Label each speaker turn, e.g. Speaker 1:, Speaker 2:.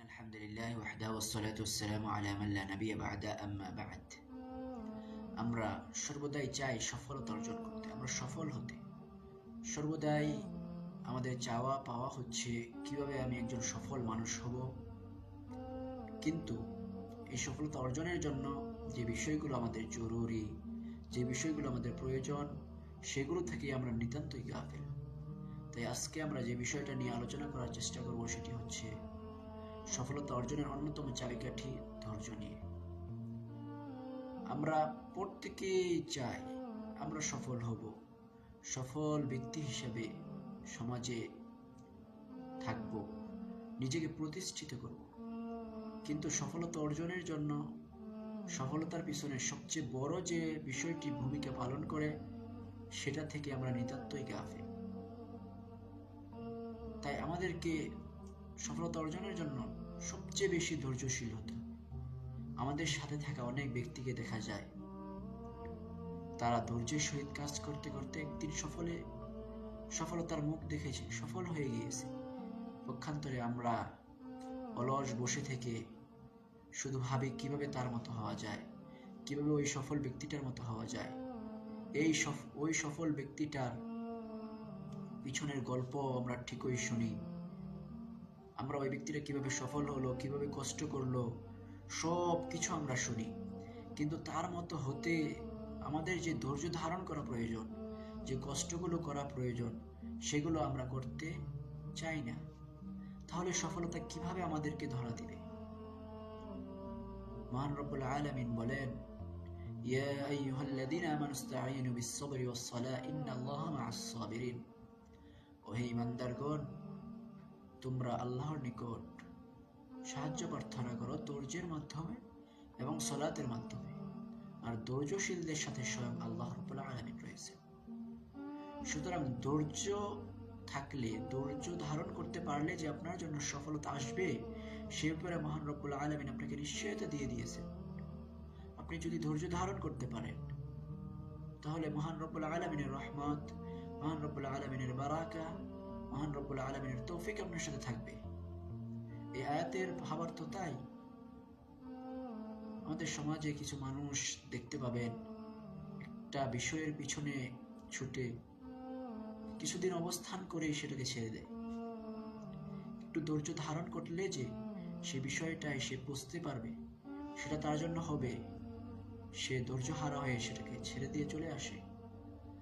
Speaker 1: আলহামদুলিল্লাহ ওয়াহদা ওয়াসসালাতু ওয়াসসালামু আলা মান লা নাবিয়্যা বা'দা আম্মা বা'দ। আমরা সর্বদাই চাই সফলতা অর্জন করতে, আমরা সফল হতে। সর্বদাই আমাদের চাওয়া পাওয়া হচ্ছে কিভাবে আমি একজন সফল মানুষ হব। কিন্তু এই সফলতা অর্জনের জন্য যে বিষয়গুলো আমাদের জরুরি, যে বিষয়গুলো আমাদের প্রয়োজন, সেগুলো থেকে আমরা নিতান্তই গাফেল। তাই আজকে আমরা যে বিষয়টা নিয়ে আলোচনা করার চেষ্টা করব সেটি হচ্ছে সফলতা অর্জনের অন্যতম চাবিকাঠি ধৈর্য নিয়ে। আমরা প্রত্যেকেই চাই আমরা সফল হব, সফল ব্যক্তি হিসেবে সমাজে থাকব, নিজেকে প্রতিষ্ঠিত করব। কিন্তু সফলতা অর্জনের জন্য সফলতার পিছনে সবচেয়ে বড় যে বিষয়টি ভূমিকা পালন করে সেটা থেকে আমরা নিতান্তই গাফেল। তাই আমাদেরকে সফলতা অর্জনের জন্য সবচেয়ে বেশি ধৈর্যশীল হতে। আমাদের সাথে থাকা অনেক ব্যক্তিকে দেখা যায় তারা ধৈর্যের সহিত কাজ করতে করতে একদিন সফলতার মুখ দেখেছে, সফল হয়ে গিয়েছে। পক্ষান্তরে আমরা অলস বসে থেকে শুধু ভাবি কিভাবে তার মতো হওয়া যায়, কিভাবে ওই সফল ব্যক্তিটার মতো হওয়া যায়। ওই সফল ব্যক্তিটার পিছনের গল্প আমরা ঠিকই শুনি। আমরা ওই ব্যক্তিটা কিভাবে সফল হলো, কিভাবে কষ্ট করলো, সব কিছু আমরা শুনি। কিন্তু তার মতো হতে আমাদের যে ধৈর্য ধারণ করা প্রয়োজন, যে কষ্টগুলো করা প্রয়োজন, সেগুলো আমরা করতে চাই না। তাহলে সফলতা কিভাবে আমাদেরকে ধরা দিবে? মহান রব্বুল আলামিন বলেন, ইয়া আইয়ুহাল্লাযীনা আমানু ইসতাঈনু বিস-সাবরি ওয়াস-সালাহ ইন্নাল্লাহা মা'আস-সাবিরিন। ও হে ঈমানদারগণ, তোমরা আল্লাহর নিকট সাহায্য প্রার্থনা করো ধৈর্যের মাধ্যমে এবং সালাতের মাধ্যমে, আর ধৈর্যশীলদের সাথে স্বয়ং আল্লাহ রাব্বুল আলামিন রয়েছে। সুতরাং ধৈর্য থাকলে, ধৈর্য ধারণ করতে পারলে যে আপনার জন্য সফলতা আসবে, সে ব্যাপারে মহান রব্বুল আলামিন আপনাকে নিশ্চয়তা দিয়ে দিয়েছেন। আপনি যদি ধৈর্য ধারণ করতে পারেন তাহলে মহান রব্বুল আলামিনের রহমত, মহান রব্বুল আলামিনের বারাকা, মহান রব্বুল আলামিনের তৌফিক আপনার সাথে থাকবে। এই আয়াতের ভাবার্থ তাই। আমাদের সমাজে কিছু মানুষ দেখতে পাবেন একটা বিষয়ের পিছনে ছুটে কিছুদিন অবস্থান করে সেটাকে ছেড়ে দেয়। একটু ধৈর্য ধারণ করলে যে সে বিষয়টায় সে বুঝতে পারবে, সেটা তার জন্য হবে, সে ধৈর্য হারা হয়ে সেটাকে ছেড়ে দিয়ে চলে আসে।